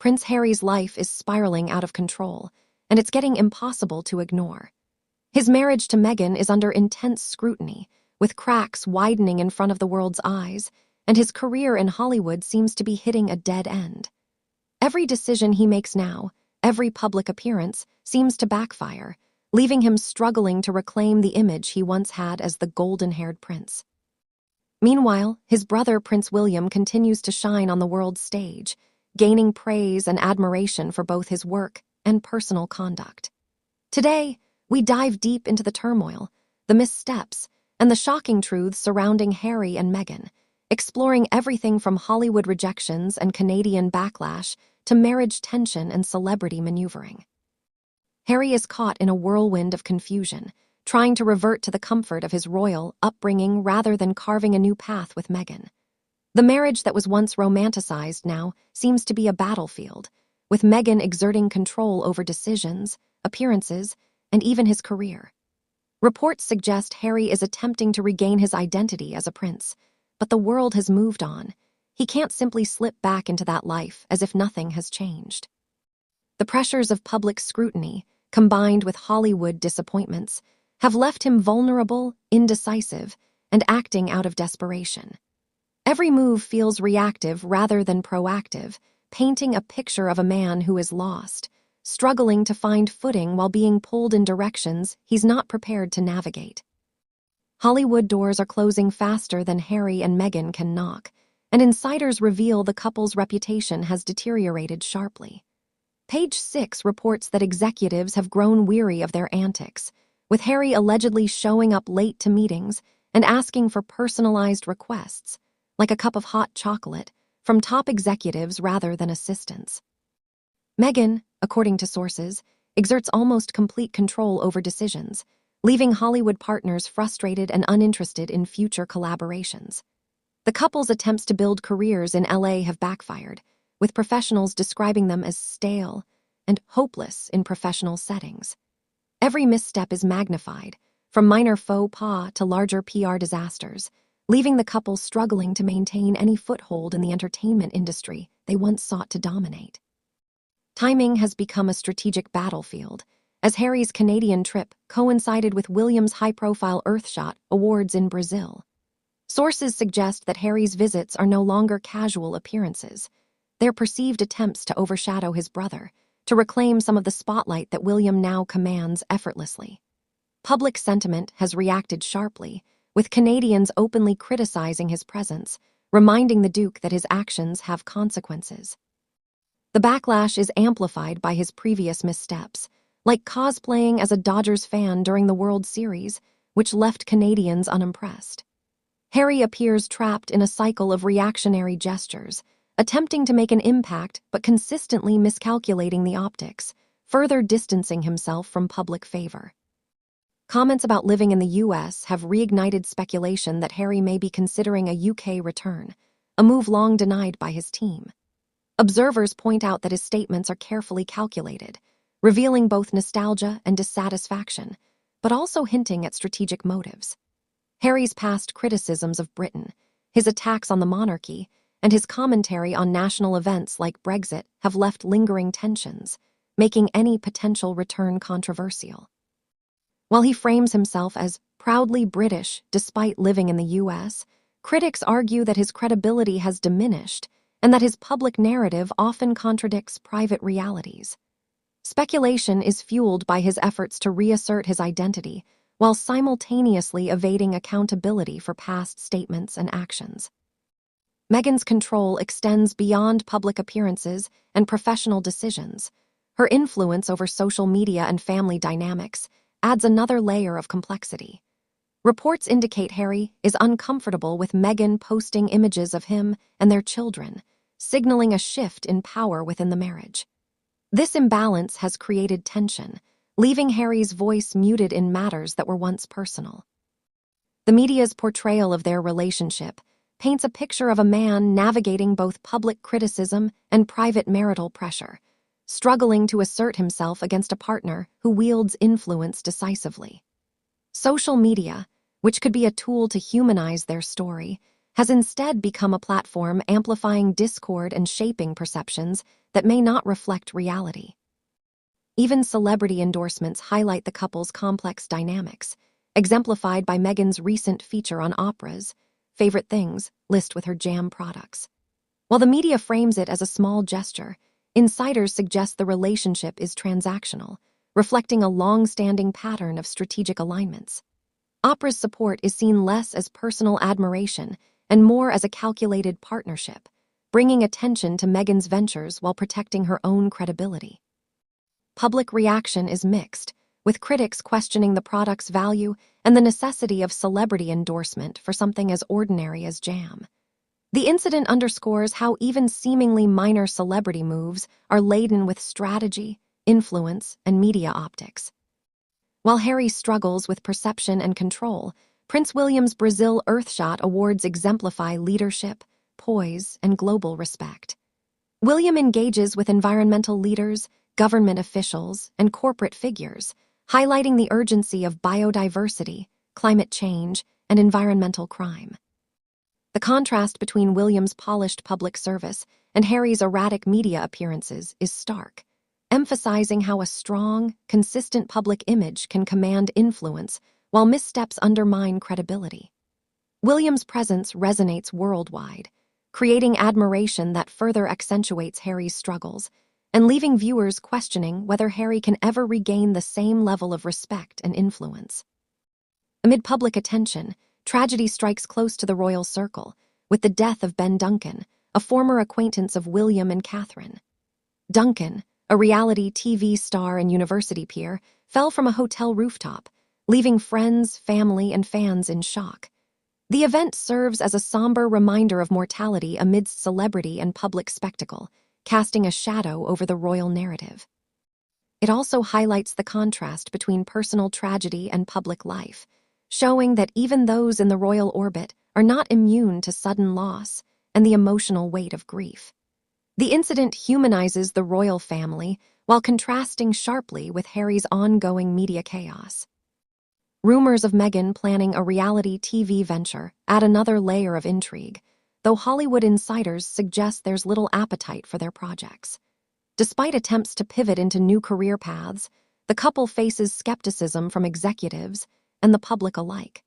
Prince Harry's life is spiraling out of control, and it's getting impossible to ignore. His marriage to Meghan is under intense scrutiny, with cracks widening in front of the world's eyes, and his career in Hollywood seems to be hitting a dead end. Every decision he makes now, every public appearance, seems to backfire, leaving him struggling to reclaim the image he once had as the golden-haired prince. Meanwhile, his brother Prince William continues to shine on the world's stage, gaining praise and admiration for both his work and personal conduct. Today, we dive deep into the turmoil, the missteps, and the shocking truths surrounding Harry and Meghan, exploring everything from Hollywood rejections and Canadian backlash to marriage tension and celebrity maneuvering. Harry is caught in a whirlwind of confusion, trying to revert to the comfort of his royal upbringing rather than carving a new path with Meghan. The marriage that was once romanticized now seems to be a battlefield, with Meghan exerting control over decisions, appearances, and even his career. Reports suggest Harry is attempting to regain his identity as a prince, but the world has moved on. He can't simply slip back into that life as if nothing has changed. The pressures of public scrutiny, combined with Hollywood disappointments, have left him vulnerable, indecisive, and acting out of desperation. Every move feels reactive rather than proactive, painting a picture of a man who is lost, struggling to find footing while being pulled in directions he's not prepared to navigate. Hollywood doors are closing faster than Harry and Meghan can knock, and insiders reveal the couple's reputation has deteriorated sharply. Page 6 reports that executives have grown weary of their antics, with Harry allegedly showing up late to meetings and asking for personalized requests, like a cup of hot chocolate, from top executives rather than assistants. Meghan, according to sources, exerts almost complete control over decisions, leaving Hollywood partners frustrated and uninterested in future collaborations. The couple's attempts to build careers in LA have backfired, with professionals describing them as stale and hopeless in professional settings. Every misstep is magnified, from minor faux pas to larger PR disasters, leaving the couple struggling to maintain any foothold in the entertainment industry they once sought to dominate. Timing has become a strategic battlefield, as Harry's Canadian trip coincided with William's high-profile Earthshot Awards in Brazil. Sources suggest that Harry's visits are no longer casual appearances. They're perceived attempts to overshadow his brother, to reclaim some of the spotlight that William now commands effortlessly. Public sentiment has reacted sharply, with Canadians openly criticizing his presence, reminding the Duke that his actions have consequences. The backlash is amplified by his previous missteps, like cosplaying as a Dodgers fan during the World Series, which left Canadians unimpressed. Harry appears trapped in a cycle of reactionary gestures, attempting to make an impact but consistently miscalculating the optics, further distancing himself from public favor. Comments about living in the U.S. have reignited speculation that Harry may be considering a UK return, a move long denied by his team. Observers point out that his statements are carefully calculated, revealing both nostalgia and dissatisfaction, but also hinting at strategic motives. Harry's past criticisms of Britain, his attacks on the monarchy, and his commentary on national events like Brexit have left lingering tensions, making any potential return controversial. While he frames himself as proudly British despite living in the U.S., critics argue that his credibility has diminished and that his public narrative often contradicts private realities. Speculation is fueled by his efforts to reassert his identity while simultaneously evading accountability for past statements and actions. Meghan's control extends beyond public appearances and professional decisions. Her influence over social media and family dynamics adds another layer of complexity. Reports indicate Harry is uncomfortable with Meghan posting images of him and their children, signaling a shift in power within the marriage. This imbalance has created tension, leaving Harry's voice muted in matters that were once personal. The media's portrayal of their relationship paints a picture of a man navigating both public criticism and private marital pressure, struggling to assert himself against a partner who wields influence decisively. Social media, which could be a tool to humanize their story, has instead become a platform amplifying discord and shaping perceptions that may not reflect reality. Even celebrity endorsements highlight the couple's complex dynamics, exemplified by Meghan's recent feature on Oprah's Favorite Things list with her jam products. While the media frames it as a small gesture, insiders suggest the relationship is transactional, reflecting a long-standing pattern of strategic alignments. Oprah's support is seen less as personal admiration and more as a calculated partnership, bringing attention to Meghan's ventures while protecting her own credibility. Public reaction is mixed, with critics questioning the product's value and the necessity of celebrity endorsement for something as ordinary as jam. The incident underscores how even seemingly minor celebrity moves are laden with strategy, influence, and media optics. While Harry struggles with perception and control, Prince William's Brazil Earthshot Awards exemplify leadership, poise, and global respect. William engages with environmental leaders, government officials, and corporate figures, highlighting the urgency of biodiversity, climate change, and environmental crime. The contrast between William's polished public service and Harry's erratic media appearances is stark, emphasizing how a strong, consistent public image can command influence while missteps undermine credibility. William's presence resonates worldwide, creating admiration that further accentuates Harry's struggles and leaving viewers questioning whether Harry can ever regain the same level of respect and influence. Amid public attention, tragedy strikes close to the royal circle, with the death of Ben Duncan, a former acquaintance of William and Catherine. Duncan, a reality TV star and university peer, fell from a hotel rooftop, leaving friends, family, and fans in shock. The event serves as a somber reminder of mortality amidst celebrity and public spectacle, casting a shadow over the royal narrative. It also highlights the contrast between personal tragedy and public life, showing that even those in the royal orbit are not immune to sudden loss and the emotional weight of grief. The incident humanizes the royal family while contrasting sharply with Harry's ongoing media chaos. Rumors of Meghan planning a reality TV venture add another layer of intrigue, though Hollywood insiders suggest there's little appetite for their projects. Despite attempts to pivot into new career paths, the couple faces skepticism from executives and the public alike.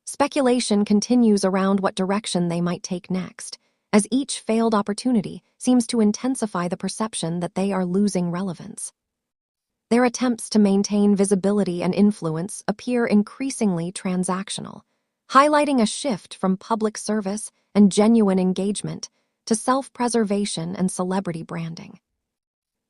Speculation continues around what direction they might take next, as each failed opportunity seems to intensify the perception that they are losing relevance. Their attempts to maintain visibility and influence appear increasingly transactional, highlighting a shift from public service and genuine engagement to self-preservation and celebrity branding.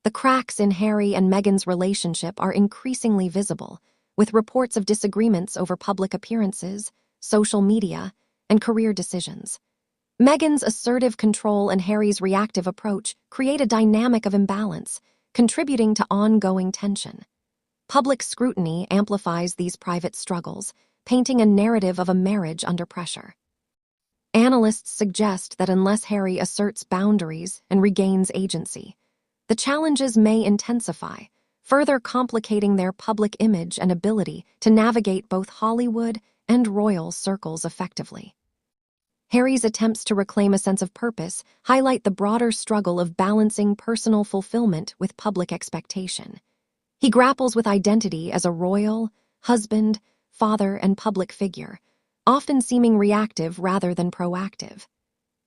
The cracks in Harry and Meghan's relationship are increasingly visible, with reports of disagreements over public appearances, social media, and career decisions. Meghan's assertive control and Harry's reactive approach create a dynamic of imbalance, contributing to ongoing tension. Public scrutiny amplifies these private struggles, painting a narrative of a marriage under pressure. Analysts suggest that unless Harry asserts boundaries and regains agency, the challenges may intensify, further complicating their public image and ability to navigate both Hollywood and royal circles effectively. Harry's attempts to reclaim a sense of purpose highlight the broader struggle of balancing personal fulfillment with public expectation. He grapples with identity as a royal, husband, father, and public figure, often seeming reactive rather than proactive.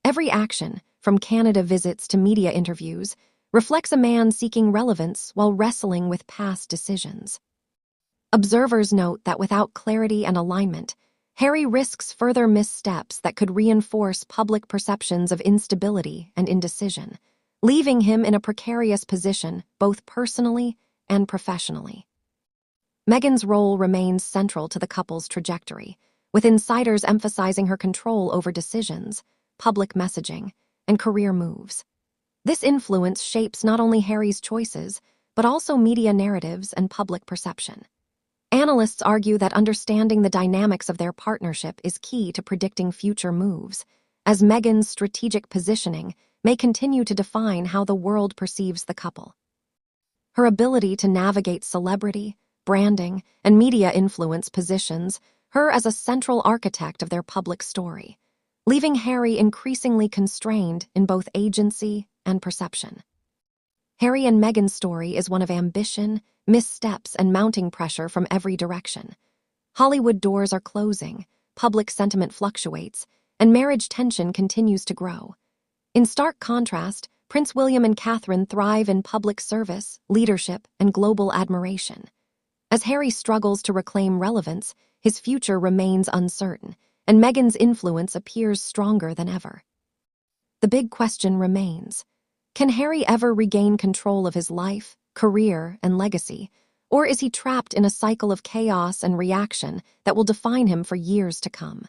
Every action, from Canada visits to media interviews, reflects a man seeking relevance while wrestling with past decisions. Observers note that without clarity and alignment, Harry risks further missteps that could reinforce public perceptions of instability and indecision, leaving him in a precarious position both personally and professionally. Meghan's role remains central to the couple's trajectory, with insiders emphasizing her control over decisions, public messaging, and career moves. This influence shapes not only Harry's choices, but also media narratives and public perception. Analysts argue that understanding the dynamics of their partnership is key to predicting future moves, as Meghan's strategic positioning may continue to define how the world perceives the couple. Her ability to navigate celebrity, branding, and media influence positions her as a central architect of their public story. leaving Harry increasingly constrained in both agency and perception. Harry and Meghan's story is one of ambition, missteps, and mounting pressure from every direction. Hollywood doors are closing, public sentiment fluctuates, and marriage tension continues to grow. In stark contrast, Prince William and Catherine thrive in public service, leadership, and global admiration. As Harry struggles to reclaim relevance, his future remains uncertain, and Meghan's influence appears stronger than ever. The big question remains: can Harry ever regain control of his life, career, and legacy, or is he trapped in a cycle of chaos and reaction that will define him for years to come?